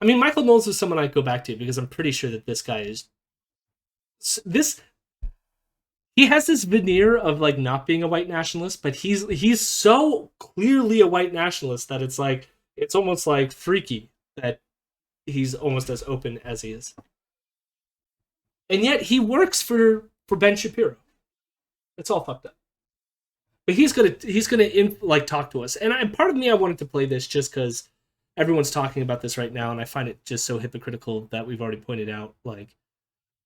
I mean, Michael Knowles is someone I'd go back to because I'm pretty sure that this guy is this. He has this veneer of like not being a white nationalist, but he's so clearly a white nationalist that it's almost like freaky that he's almost as open as he is, and yet he works for Ben Shapiro. It's all fucked up. But he's gonna talk to us, and part of me I wanted to play this just because everyone's talking about this right now, and I find it just so hypocritical that we've already pointed out like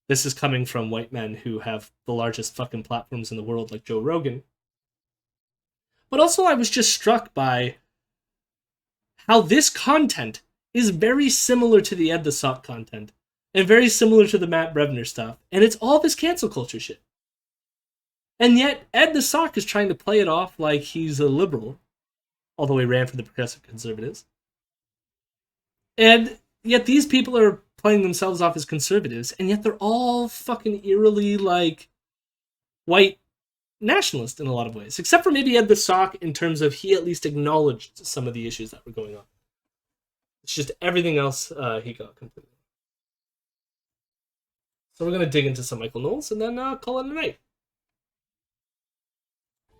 this is coming from white men who have the largest fucking platforms in the world, like Joe Rogan. But also, I was just struck by how this content is very similar to the Ed the Sock content, and very similar to the Matt Brevner stuff, and it's all this cancel culture shit. And yet, Ed the Sock is trying to play it off like he's a liberal, although he ran for the Progressive Conservatives. And yet these people are playing themselves off as conservatives, and yet they're all fucking eerily like white nationalist in a lot of ways, except for maybe Ed the Sock in terms of he at least acknowledged some of the issues that were going on. It's just everything else he got completely. So we're going to dig into some Michael Knowles and then call it a night.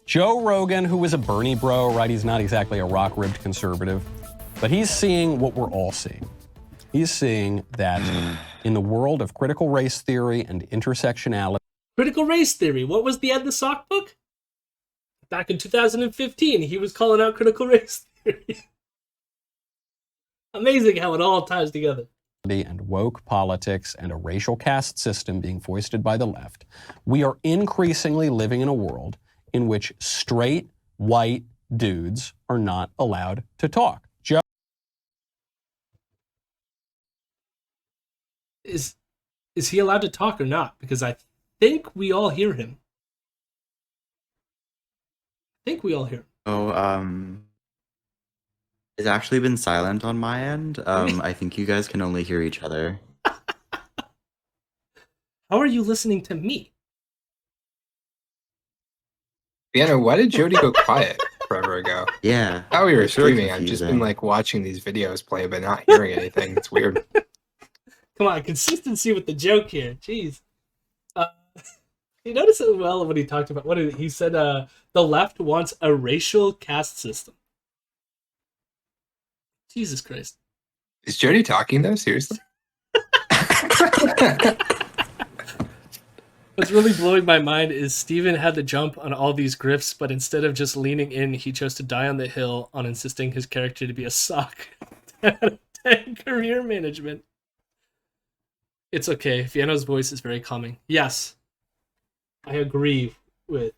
Joe Rogan, who is a Bernie bro, right? He's not exactly a rock-ribbed conservative, but he's seeing what we're all seeing. He's seeing that in the world of critical race theory and intersectionality. Critical race theory. What was the Ed the Sock book? Back in 2015, he was calling out critical race theory. Amazing how it all ties together. And woke politics and a racial caste system being foisted by the left, we are increasingly living in a world in which straight, white dudes are not allowed to talk. Joe Is he allowed to talk or not? Because I think we all hear him. It's actually been silent on my end. I think you guys can only hear each other. How are you listening to me? Vienna, why did Jody go quiet forever ago? Yeah. How we were it's really streaming, I've just been confusing. like watching these videos play, but not hearing anything. It's weird. Come on, consistency with the joke here. Jeez. You notice it well when he talked about he said. The left wants a racial caste system. Jesus Christ. Is Jody talking though? Seriously? What's really blowing my mind is Steven had the jump on all these grifts, but instead of just leaning in, he chose to die on the hill on insisting his character to be a sock. 10 career management. It's okay. Vienna's voice is very calming. Yes, I agree with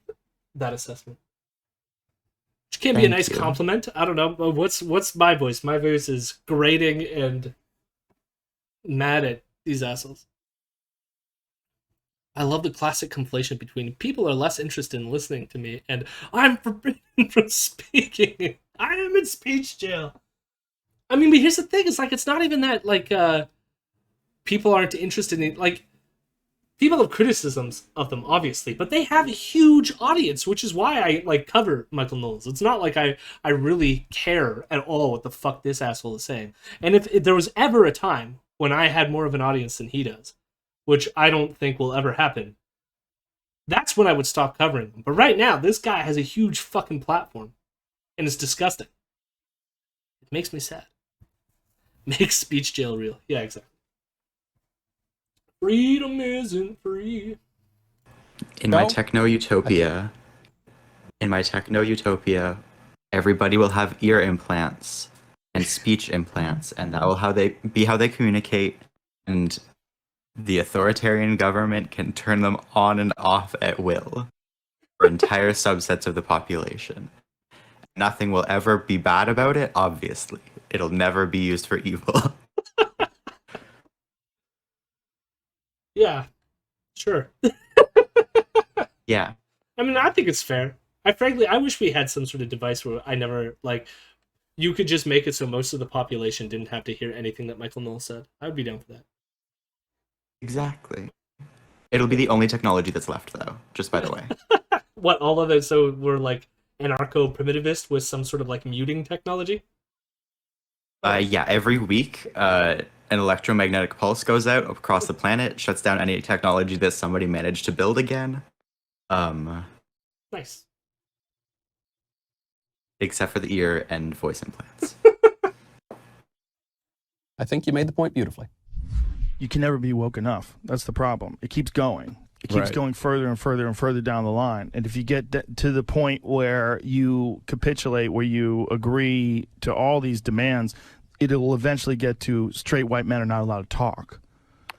that assessment. Which can be a Thank nice you. compliment. I don't know. What's my voice? My voice is grating and mad at these assholes. I love the classic conflation between people are less interested in listening to me and I'm forbidden from speaking. I am in speech jail. I mean, but here's the thing: it's like it's not even that like people aren't interested in like people have criticisms of them, obviously, but they have a huge audience, which is why I like cover Michael Knowles. It's not like I really care at all what the fuck this asshole is saying. And if there was ever a time when I had more of an audience than he does, which I don't think will ever happen, that's when I would stop covering him. But right now, this guy has a huge fucking platform, and it's disgusting. It makes me sad. Makes speech jail real. Yeah, exactly. Freedom isn't free. In my techno utopia, everybody will have ear implants and speech implants, and that will how they communicate, and the authoritarian government can turn them on and off at will for entire subsets of the population. Nothing will ever be bad about it, obviously. It'll never be used for evil. Yeah, sure. Yeah. I mean, I think it's fair. I wish we had some sort of device where I never, like, you could just make it so most of the population didn't have to hear anything that Michael Knowles said. I would be down for that. Exactly. It'll be the only technology that's left, though, just by the way. What, all of it, so we're, like, anarcho-primitivist with some sort of, like, muting technology? Yeah, every week, an electromagnetic pulse goes out across the planet, shuts down any technology that somebody managed to build again. Nice. Except for the ear and voice implants. I think you made the point beautifully. You can never be woke enough. That's the problem. It keeps going. It keeps Right. going further and further and further down the line. And if you get to the point where you capitulate, where you agree to all these demands, it will eventually get to straight white men are not allowed to talk.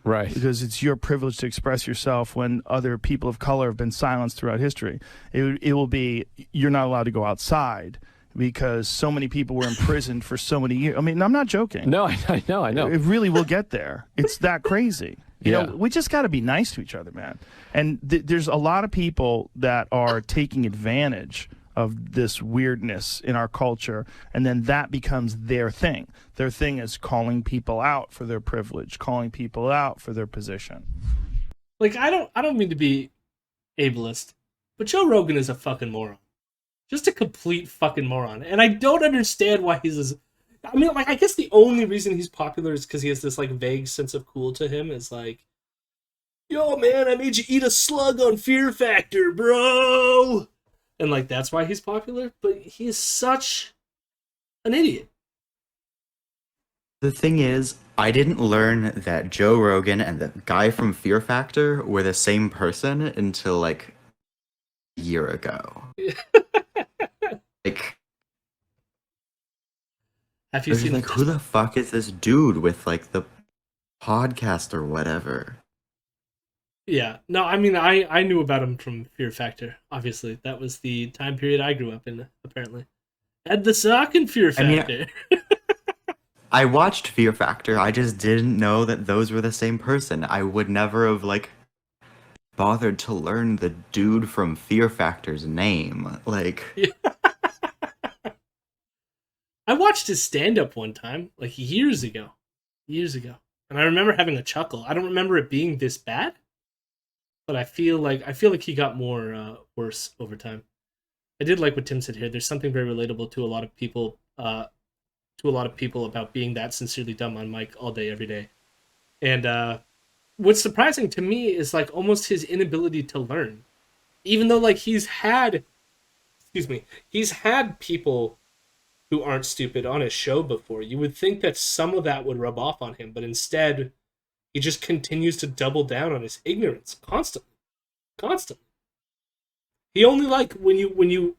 Right. Because it's your privilege to express yourself when other people of color have been silenced throughout history. It will be, you're not allowed to go outside because so many people were imprisoned for so many years. I mean, I'm not joking. No, I know. It really will get there. It's that crazy. You Yeah. know, we just got to be nice to each other, man. And there's a lot of people that are taking advantage of this weirdness in our culture, and then that becomes their thing. Their thing is calling people out for their privilege, calling people out for their position. Like, I don't mean to be ableist, but Joe Rogan is a fucking moron. Just a complete fucking moron. And I don't understand why he's as... I mean, like, I guess the only reason he's popular is because he has this, like, vague sense of cool to him. Is like, yo, man, I made you eat a slug on Fear Factor, bro! And, like, that's why he's popular. But he is such an idiot. The thing is, I didn't learn that Joe Rogan and the guy from Fear Factor were the same person until, like, a year ago. Like, Have I you was seen like, who the fuck is this dude with, like, the podcast or whatever? Yeah. No, I mean, I knew about him from Fear Factor, obviously. That was the time period I grew up in, apparently. Ed the Sock and Fear I mean, Factor. I watched Fear Factor, I just didn't know that those were the same person. I would never have, like, bothered to learn the dude from Fear Factor's name. Like, I watched his stand-up one time, like years ago. And I remember having a chuckle. I don't remember it being this bad, but I feel like he got more worse over time. I did like what Tim said here. There's something very relatable to a lot of people about being that sincerely dumb on mic all day, every day. And what's surprising to me is like almost his inability to learn. Even though like he's had people who aren't stupid on his show before. You would think that some of that would rub off on him, but instead he just continues to double down on his ignorance constantly. He only like when you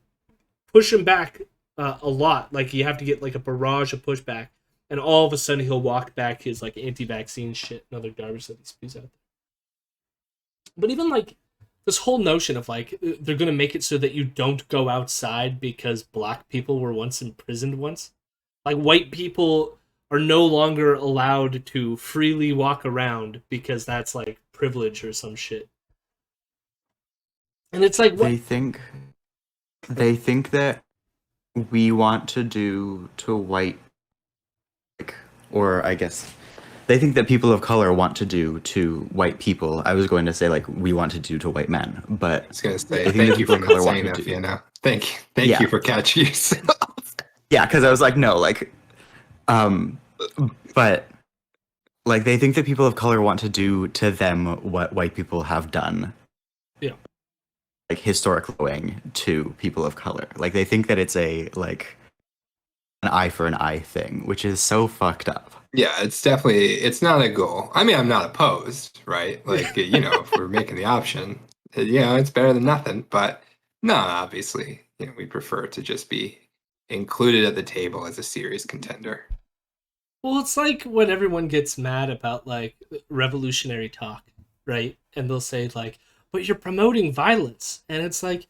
push him back a lot, like you have to get like a barrage of pushback, and all of a sudden he'll walk back his like anti-vaccine shit and other garbage that he spews out there. But even like this whole notion of like they're gonna make it so that you don't go outside because black people were once imprisoned once, like white people are no longer allowed to freely walk around because that's like privilege or some shit. And it's like what? they think that we want to do to white, like, or I guess they think that people of color want to do to white people. I was going to say like we want to do to white men, but I was gonna say I think thank the you people for of color not want saying to that, do. Fiona. Thank Yeah. you for catching yourself. Yeah, because I was like, no, like, but like they think that people of color want to do to them what white people have done. Yeah. Like historically to people of color. Like they think that it's a like an eye for an eye thing, which is so fucked up. Yeah, it's not a goal. I mean, I'm not opposed, right? Like, you know, if we're making the option, it's better than nothing. But no, obviously, we prefer to just be included at the table as a serious contender. Well, it's like when everyone gets mad about like revolutionary talk, right? And they'll say like, "But you're promoting violence," and it's like,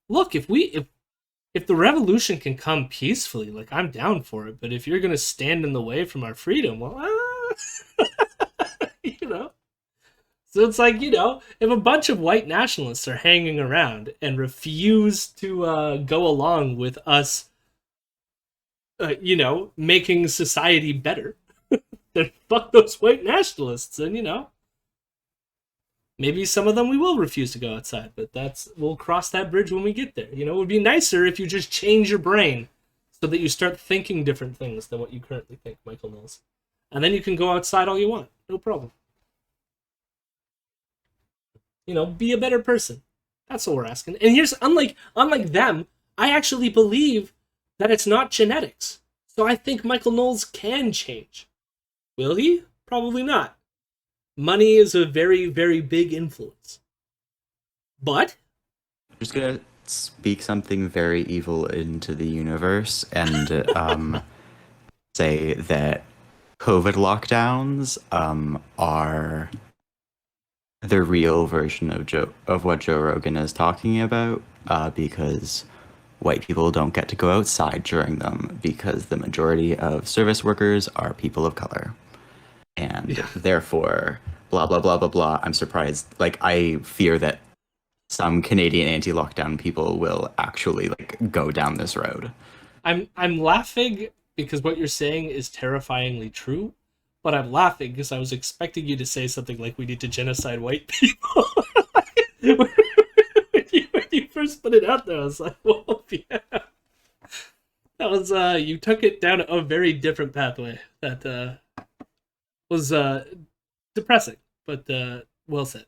look, if the revolution can come peacefully, like I'm down for it. But if you're gonna stand in the way from our freedom, well, you know. So it's like, if a bunch of white nationalists are hanging around and refuse to go along with us, making society better, then fuck those white nationalists, and maybe some of them we will refuse to go outside, but we'll cross that bridge when we get there. It would be nicer if you just change your brain so that you start thinking different things than what you currently think, Michael Knowles. And then you can go outside all you want. No problem. Be a better person. That's what we're asking. And here's, unlike them, I actually believe that it's not genetics. So I think Michael Knowles can change. Will he? Probably not. Money is a very, very big influence. But I'm just gonna speak something very evil into the universe and say that COVID lockdowns are the real version of what Joe Rogan is talking about, because white people don't get to go outside during them because the majority of service workers are people of color. And therefore, blah, blah, blah, blah, blah. I'm surprised. Like, I fear that some Canadian anti-lockdown people will actually, go down this road. I'm laughing because what you're saying is terrifyingly true, but I'm laughing because I was expecting you to say something like we need to genocide white people. when you first put it out there, I was like, whoa, yeah. That was, you took it down a very different pathway that was depressing, but well said.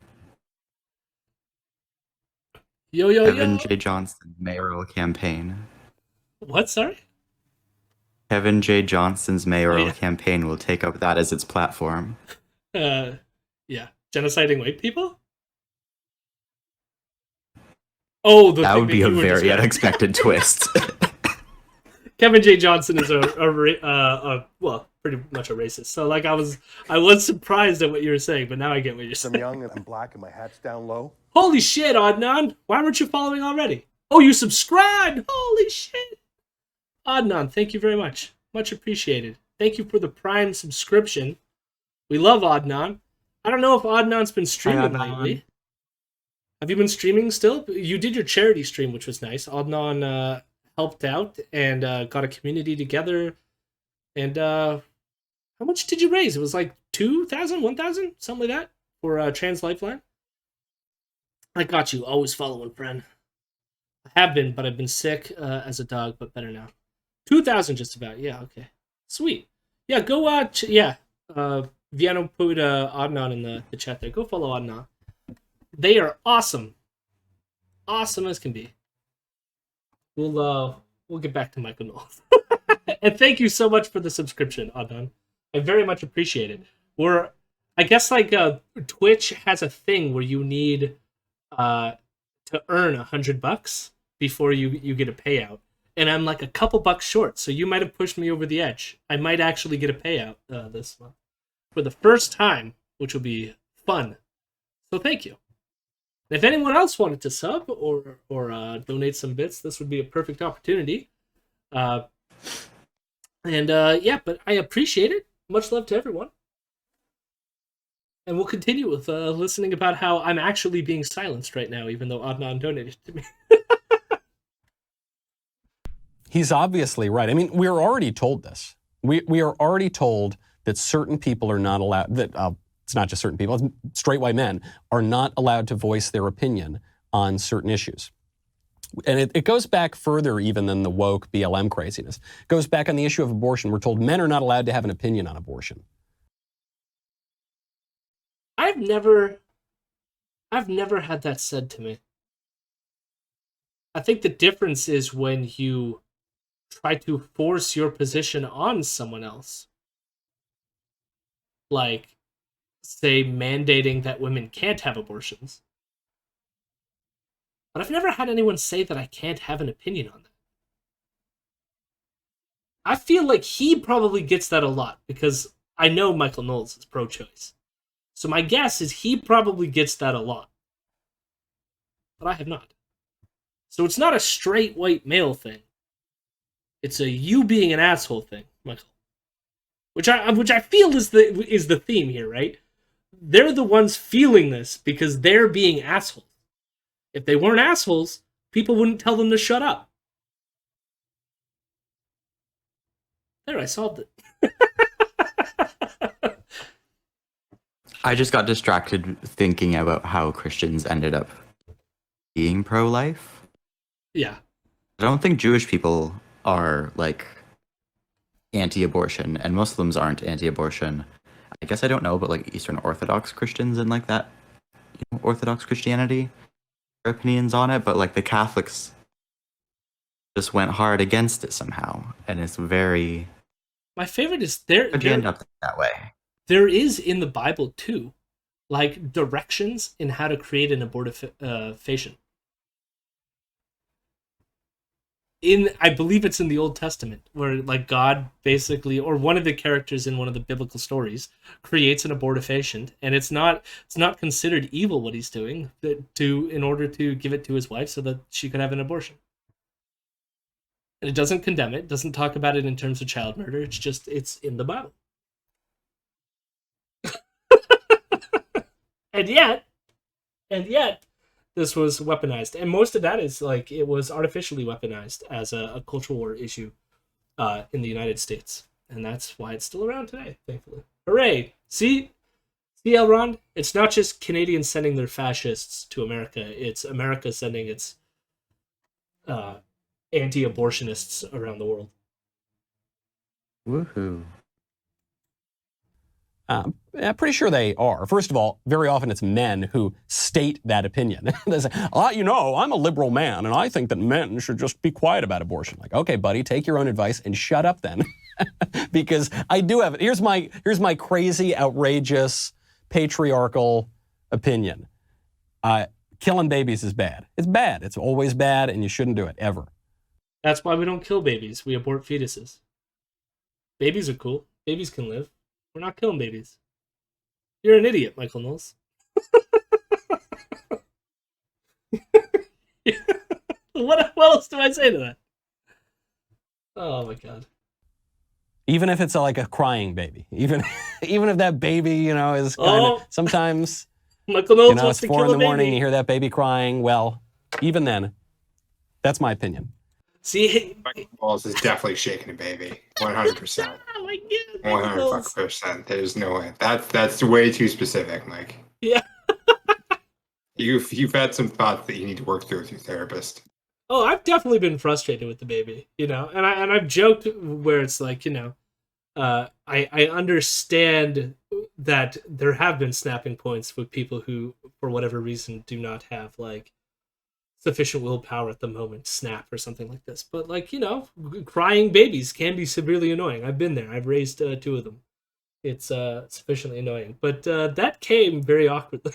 Yo. Kevin J. Johnston mayoral campaign. What, sorry? Kevin J. Johnston's mayoral campaign will take up that as its platform. Yeah. Genociding white people? Oh, that would be a very unexpected twist. Kevin J. Johnson is well, pretty much a racist. So I was surprised at what you were saying, but now I get what you're saying. I'm young and I'm black and my hat's down low. Holy shit, Adnan! Why weren't you following already? Oh, you subscribed! Holy shit! Adnan, thank you very much. Much appreciated. Thank you for the Prime subscription. We love Adnan. I don't know if Adnan's been streaming lately. Have you been streaming still? You did your charity stream, which was nice. Adnan helped out and got a community together. And how much did you raise? It was like 2,000, 1,000, something like that for Trans Lifeline. I got you. Always following, friend. I have been, but I've been sick as a dog, but better now. 2,000 just about. Yeah, okay. Sweet. Yeah, go watch. Yeah. Viano put Adnan in the chat there. Go follow Adnan. They are awesome. Awesome as can be. We'll get back to Michael Knowles. And thank you so much for the subscription, Adnan. I very much appreciate it. I guess Twitch has a thing where you need to earn $100 before you get a payout. And I'm like a couple bucks short, so you might have pushed me over the edge. I might actually get a payout this month for the first time, which will be fun. So thank you. And if anyone else wanted to sub or donate some bits, this would be a perfect opportunity. But I appreciate it. Much love to everyone. And we'll continue with listening about how I'm actually being silenced right now, even though Adnan donated to me. He's obviously right. I mean, we're already told this. We are already told that certain people are not allowed, that it's not just certain people, straight white men are not allowed to voice their opinion on certain issues. And it goes back further even than the woke BLM craziness. It goes back on the issue of abortion. We're told men are not allowed to have an opinion on abortion. I've never had that said to me. I think the difference is when you try to force your position on someone else. Like, say, mandating that women can't have abortions. But I've never had anyone say that I can't have an opinion on that. I feel like he probably gets that a lot, because I know Michael Knowles is pro-choice. So my guess is he probably gets that a lot. But I have not. So it's not a straight white male thing. It's a you being an asshole thing, Michael. Which I feel is the theme here, right? They're the ones feeling this because they're being assholes. If they weren't assholes, people wouldn't tell them to shut up. There, I solved it. I just got distracted thinking about how Christians ended up being pro-life. Yeah. I don't think Jewish people are like anti-abortion, and Muslims aren't anti-abortion. I guess I don't know, but like Eastern Orthodox Christians and like that, Orthodox Christianity, their opinions on it, but like the Catholics just went hard against it somehow, and it's very. My favorite is How'd you end up that way? there is in the Bible too, like directions in how to create an abortifacient. I believe it's in the Old Testament, where like God basically, or one of the characters in one of the biblical stories, creates an abortifacient, and it's not considered evil what he's doing in order to give it to his wife so that she could have an abortion. And it doesn't condemn it, doesn't talk about it in terms of child murder. It's just it's in the Bible. and yet, this was weaponized, and most of that is like it was artificially weaponized as a cultural war issue in the United States, and that's why it's still around today, thankfully. Hooray! See, Elrond, it's not just Canadians sending their fascists to America; it's America sending its anti-abortionists around the world. Woohoo! I'm pretty sure they are. First of all, very often it's men who state that opinion. They say, I'm a liberal man, and I think that men should just be quiet about abortion. Like, okay, buddy, take your own advice and shut up then. Because I do have it. Here's my crazy, outrageous, patriarchal opinion. Killing babies is bad. It's bad. It's always bad, and you shouldn't do it, ever. That's why we don't kill babies. We abort fetuses. Babies are cool. Babies can live. We're not killing babies. You're an idiot, Michael Knowles. What else do I say to that? Oh my god. Even if it's like a crying baby. Even if that baby, is kind of sometimes Michael Knowles wants it's to 4 kill in the a baby. morning, you hear that baby crying. Well, even that's my opinion. See, Michael Knowles is definitely shaking a baby. 100%. oh my god, 100%. There's no way. That's way too specific, Mike. Yeah. You've had some thoughts that you need to work through with your therapist. Oh, I've definitely been frustrated with the baby, and I've joked where it's like, I understand that there have been snapping points with people who, for whatever reason, do not have like sufficient willpower at the moment to snap or something like this. But like, crying babies can be severely annoying. I've been there. I've raised 2 of them. It's sufficiently annoying. But that came very awkwardly.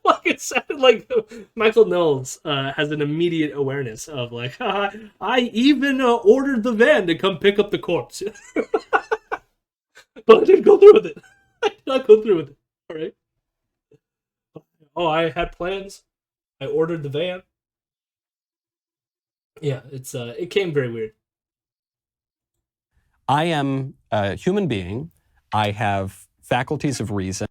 Like it sounded like Michael Knowles has an immediate awareness of like, I even ordered the van to come pick up the corpse. But I didn't go through with it. I did not go through with it. All right. Oh, I had plans. I ordered the van. Yeah, it came very weird. I am a human being. I have faculties of reason.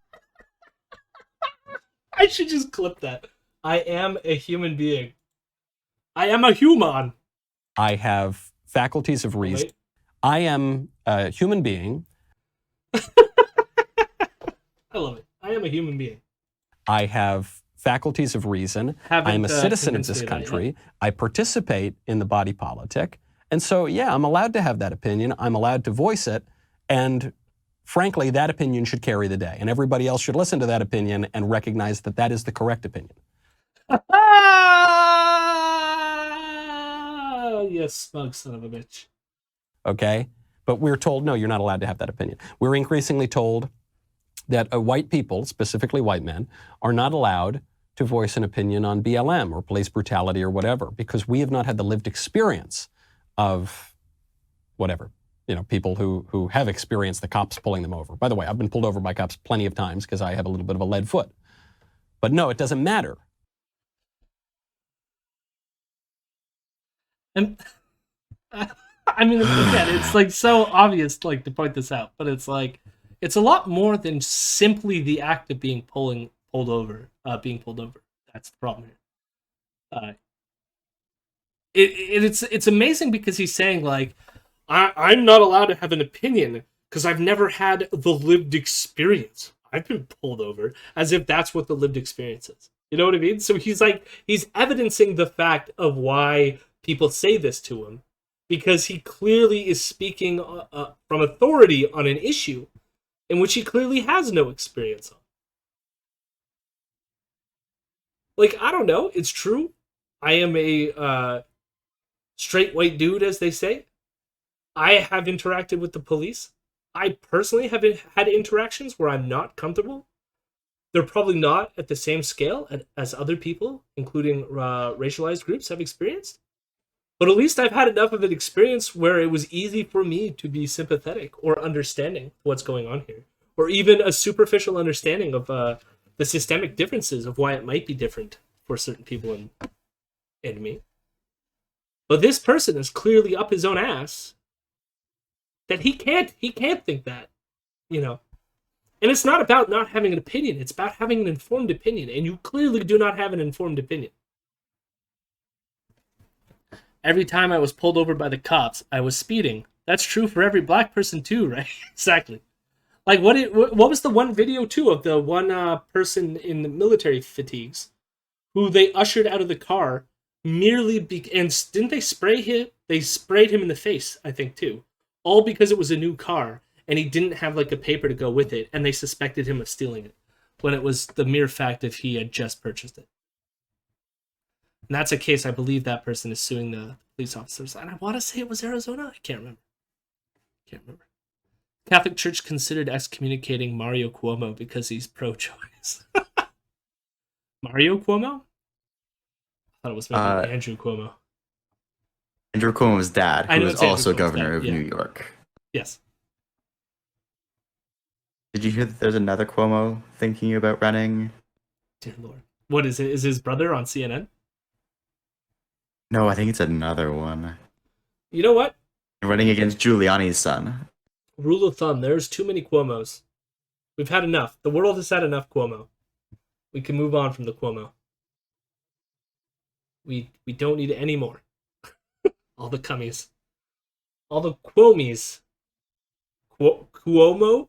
I should just clip that. I am a human being. I am a human. I have faculties of reason. Wait. I am a human being. I love it. I am a human being. I have faculties of reason. I'm a citizen of this country. I participate in the body politic. And so, yeah, I'm allowed to have that opinion. I'm allowed to voice it. And frankly, that opinion should carry the day. And everybody else should listen to that opinion and recognize that that is the correct opinion. You smug son of a bitch. Okay? But we're told, no, you're not allowed to have that opinion. We're increasingly told that white people, specifically white men, are not allowed to voice an opinion on BLM or police brutality or whatever, because we have not had the lived experience of whatever, people who have experienced the cops pulling them over. By the way, I've been pulled over by cops plenty of times because I have a little bit of a lead foot. But no, it doesn't matter. And I mean, again, it's like so obvious, like to point this out, but it's like it's a lot more than simply the act of being pulled over. That's the problem here. It's amazing because he's saying like, I'm not allowed to have an opinion because I've never had the lived experience. I've been pulled over, as if that's what the lived experience is. You know what I mean? So he's evidencing the fact of why people say this to him, because he clearly is speaking from authority on an issue in which he clearly has no experience on. Like, I don't know. It's true. I am a straight white dude, as they say. I have interacted with the police. I personally have had interactions where I'm not comfortable. They're probably not at the same scale as other people, including racialized groups, have experienced. But at least I've had enough of an experience where it was easy for me to be sympathetic or understanding what's going on here. Or even a superficial understanding of the systemic differences of why it might be different for certain people and me. But this person is clearly up his own ass that he can't think that, you know. And it's not about not having an opinion, it's about having an informed opinion, and you clearly do not have an informed opinion. Every time I was pulled over by the cops, I was speeding. That's true for every black person too, right? Exactly. Like, what was the one video too of the one person in the military fatigues who they ushered out of the car merely and didn't they spray him? They sprayed him in the face, I think too, all because it was a new car and he didn't have like a paper to go with it, and they suspected him of stealing it when it was the mere fact of he had just purchased it. And that's a case I believe that person is suing the police officers. And I want to say it was Arizona. I can't remember. Catholic Church considered excommunicating Mario Cuomo because he's pro-choice. Mario Cuomo? I thought it was maybe Andrew Cuomo. Andrew Cuomo's dad, who was also governor of yeah. New York. Yes. Did you hear that there's another Cuomo thinking about running? Dear Lord. What is it? Is his brother on CNN? No, I think it's another one. You know what? Running against Giuliani's son. Rule of thumb, there's too many Cuomos. We've had enough. The world has had enough Cuomo. We can move on from the Cuomo. We don't need any more. All the cummies. All the Cuomies. Cuomo?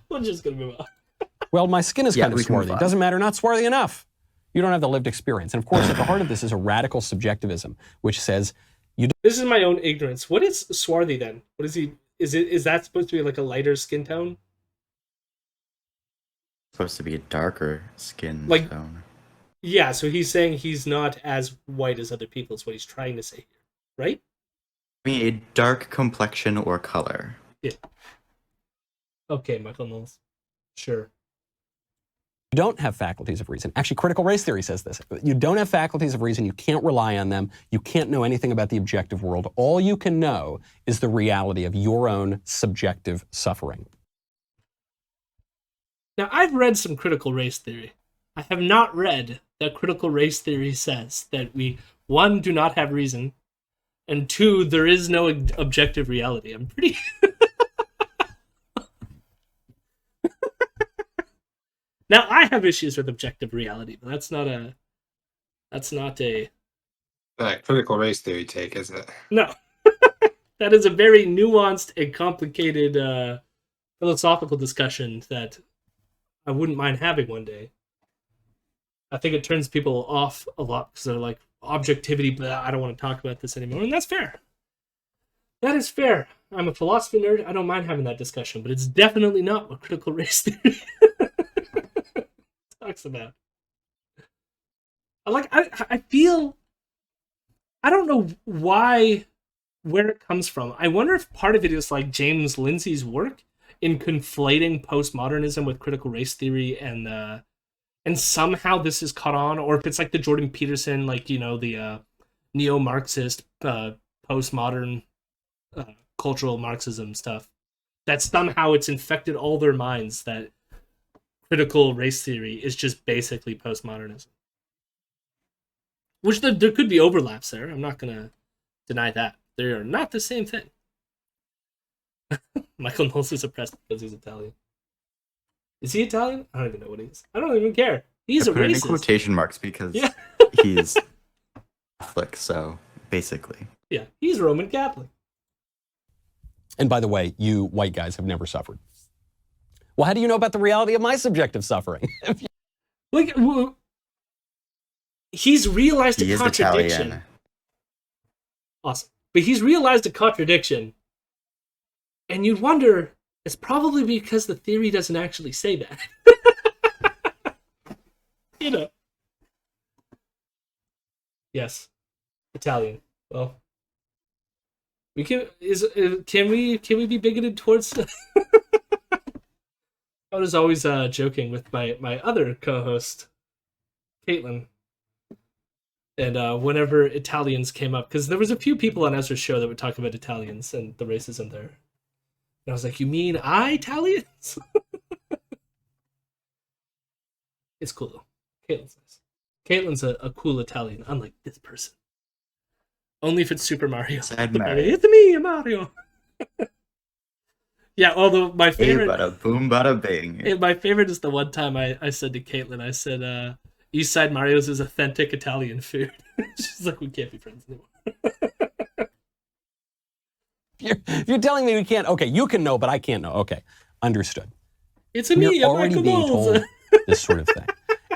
We're just going to move on. Well, my skin is kind of we can move swarthy. on. Doesn't matter, not swarthy enough. You don't have the lived experience. And of course, at the heart of this is a radical subjectivism, which says this is my own ignorance. What is swarthy then? What is he? Is that supposed to be like a lighter skin tone? Supposed to be a darker skin Like- tone. Yeah, so he's saying he's not as white as other people is what he's trying to say here, right? I mean, a dark complexion or color. Yeah. Okay, Michael Knowles. Sure. you don't have faculties of reason. Actually, critical race theory says this. You don't have faculties of reason. You can't rely on them. You can't know anything about the objective world. All you can know is the reality of your own subjective suffering. Now, I've read some critical race theory. I have not read that critical race theory says that we, one, do not have reason, and two, there is no objective reality. I'm pretty... Now, I have issues with objective reality, but that's not a critical race theory take, is it? no. That is a very nuanced and complicated philosophical discussion that I wouldn't mind having one day. I think it turns people off a lot because they're like, objectivity, but I don't want to talk about this anymore, and that's fair. That is fair. I'm a philosophy nerd. I don't mind having that discussion, but it's definitely not what critical race theory talks about. I feel, I don't know where it comes from. I wonder if part of it is like James Lindsay's work in conflating postmodernism with critical race theory, and somehow this is caught on, or if it's like the Jordan Peterson, like, you know, the neo-Marxist postmodern cultural Marxism stuff, that somehow it's infected all their minds that critical race theory is just basically postmodernism. Which there could be overlaps there. I'm not going to deny that. They are not the same thing. Michael Knowles is oppressed because he's Italian. Is he Italian? I don't even know what he is. I don't even care. He's a put it in racist. quotation marks because he's Catholic, so basically. Yeah, he's Roman Catholic. And by the way, you white guys have never suffered. Well, how do you know about the reality of my subjective suffering? Like, he's realized He a is contradiction. Italian. Awesome. But he's realized a contradiction, and you'd wonder, it's probably because the theory doesn't actually say that. You know. Yes. Italian. Well, we can we be bigoted towards I was always joking with my other co-host, Caitlin. And whenever Italians came up, because there was a few people on Ezra's show that would talk about Italians and the racism there. And I was like, you mean Italians? It's cool, though. Caitlin's nice. Caitlin's a cool Italian, unlike this person. Only if it's Super Mario. Said Mario. It's me, Mario. Yeah, although my favorite... Hey, bada boom, bada bing. My favorite is the one time I said to Caitlin, I said, East Side Mario's is authentic Italian food. She's like, we can't be friends anymore. You're telling me we can't. Okay, you can know, but I can't know. Okay, understood. It's a me, We're already Michael being Knowles. told this sort of thing.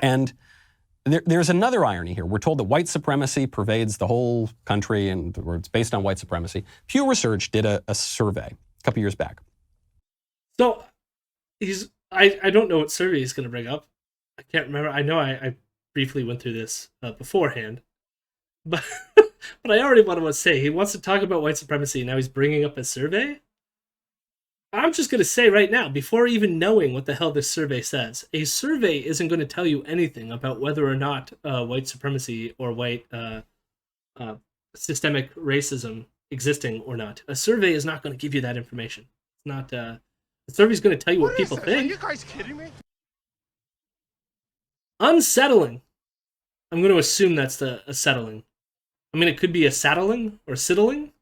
And there's another irony here. We're told that white supremacy pervades the whole country and or it's based on white supremacy. Pew Research did a survey a couple years back. So, I don't know what survey he's going to bring up. I can't remember. I know I briefly went through this beforehand. But but I already want to say, he wants to talk about white supremacy, and now he's bringing up a survey? I'm just going to say right now, before even knowing what the hell this survey says, a survey isn't going to tell you anything about whether or not white supremacy or white systemic racism existing or not. A survey is not going to give you that information. It's not. The survey is going to tell you what people think. Are you guys kidding me? Unsettling. I'm going to assume that's a settling. I mean, it could be a saddling or siddling,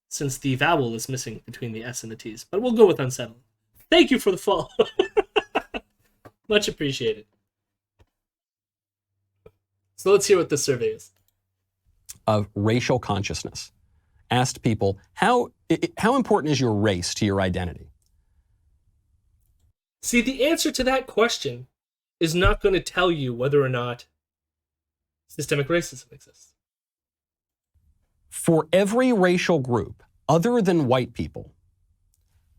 since the vowel is missing between the S and the T's. But we'll go with unsettling. Thank you for the follow. Much appreciated. So let's hear what this survey is. Of racial consciousness. Asked people, how important is your race to your identity? See, the answer to that question is not going to tell you whether or not systemic racism exists. For every racial group, other than white people,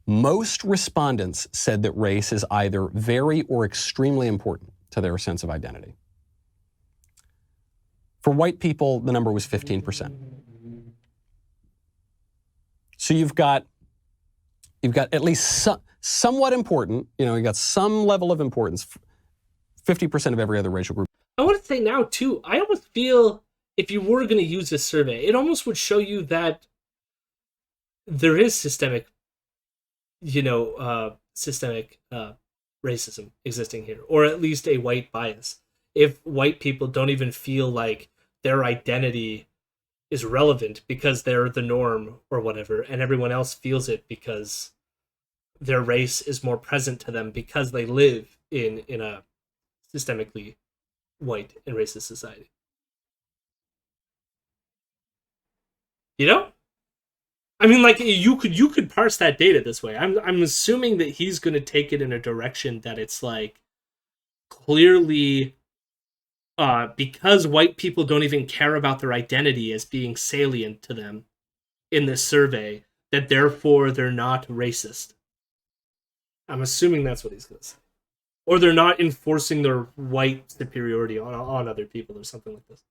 most respondents said that race is either very or extremely important to their sense of identity. For white people, the number was 15%. So you've got at least somewhat important, you got some level of importance, 50% of every other racial group. I want to say now, too, I almost feel if you were going to use this survey, it almost would show you that there is systemic racism existing here, or at least a white bias. If white people don't even feel like their identity is relevant because they're the norm or whatever, and everyone else feels it because their race is more present to them because they live in a systemically white and racist society. I mean, like, you could parse that data this way. I'm assuming that he's going to take it in a direction that it's like clearly because white people don't even care about their identity as being salient to them in this survey, that therefore they're not racist. I'm assuming that's what he's going to say. Or they're not enforcing their white superiority on other people or something like this.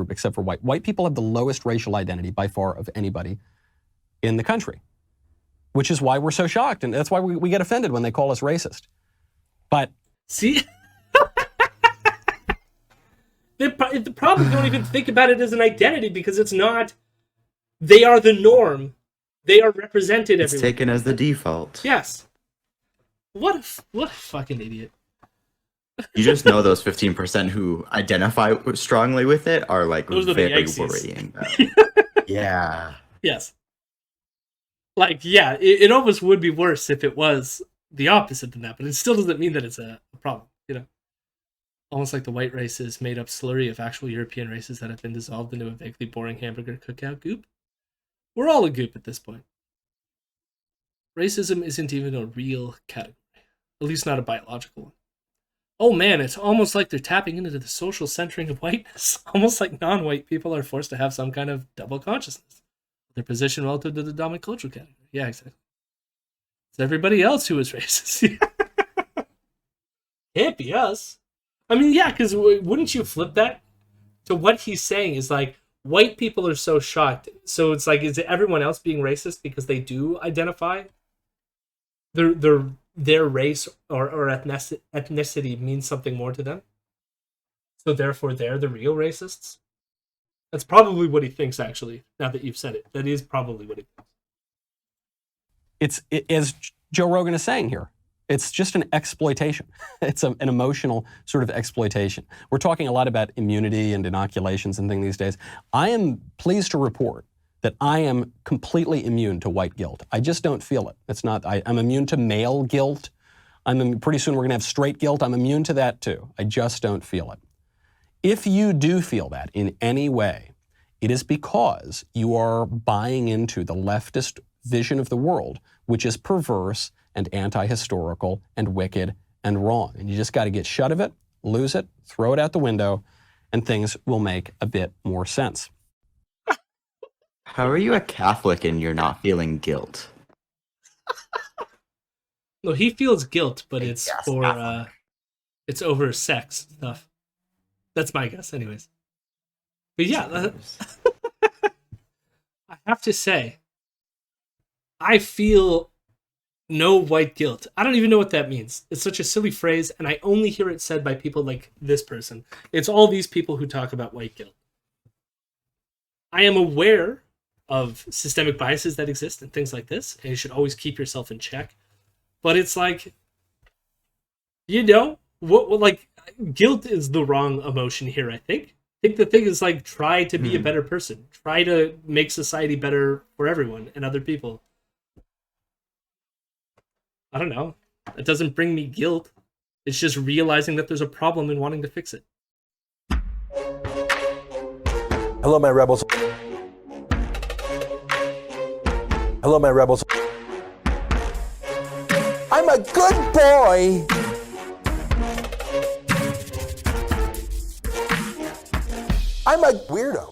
Except for white. White people have the lowest racial identity by far of anybody in the country, which is why we're so shocked. And that's why we get offended when they call us racist. But see, they probably don't even think about it as an identity because it's not, they are the norm. They are represented It's everywhere. taken as the default. Yes. What a fucking idiot. You just know those 15% who identify strongly with it are like Those are the very Yankees. worrying. Yeah. Yes. Like, yeah, it almost would be worse if it was the opposite than that, but it still doesn't mean that it's a problem, Almost like the white race is made up slurry of actual European races that have been dissolved into a vaguely boring hamburger cookout goop. We're all a goop at this point. Racism isn't even a real category, at least not a biological one. oh man, it's almost like they're tapping into the social centering of whiteness. Almost like non-white people are forced to have some kind of double consciousness. Their position relative to the dominant cultural category. Yeah, exactly. It's everybody else who is racist. Can't be us. I mean, yeah, because wouldn't you flip that to what he's saying is like, white people are so shocked. So it's like, is it everyone else being racist because they do identify their race or ethnicity means something more to them? So therefore they're the real racists? That's probably what he thinks, actually, now that you've said it. That is probably what he thinks. As Joe Rogan is saying here, it's just an exploitation. It's an emotional sort of exploitation. We're talking a lot about immunity and inoculations and things these days. I am pleased to report that I am completely immune to white guilt. I just don't feel it. It's not. I'm immune to male guilt. Pretty soon we're going to have straight guilt. I'm immune to that too. I just don't feel it. If you do feel that in any way, it is because you are buying into the leftist vision of the world, which is perverse and anti-historical and wicked and wrong. And you just got to get shut of it, lose it, throw it out the window, and things will make a bit more sense. How are you a Catholic and you're not feeling guilt? No, he feels guilt, but it's for it's over sex stuff. That's my guess, anyways. But yeah, I have to say, I feel no white guilt. I don't even know what that means. It's such a silly phrase, and I only hear it said by people like this person. It's all these people who talk about white guilt. I am aware of systemic biases that exist and things like this, and you should always keep yourself in check. But it's like, what like, guilt is the wrong emotion here, I think. I think the thing is, like, try to be a better person. Try to make society better for everyone and other people. I don't know. It doesn't bring me guilt. It's just realizing that there's a problem and wanting to fix it. Hello, my rebels. Hello, my rebels. I'm a good boy. I'm a weirdo.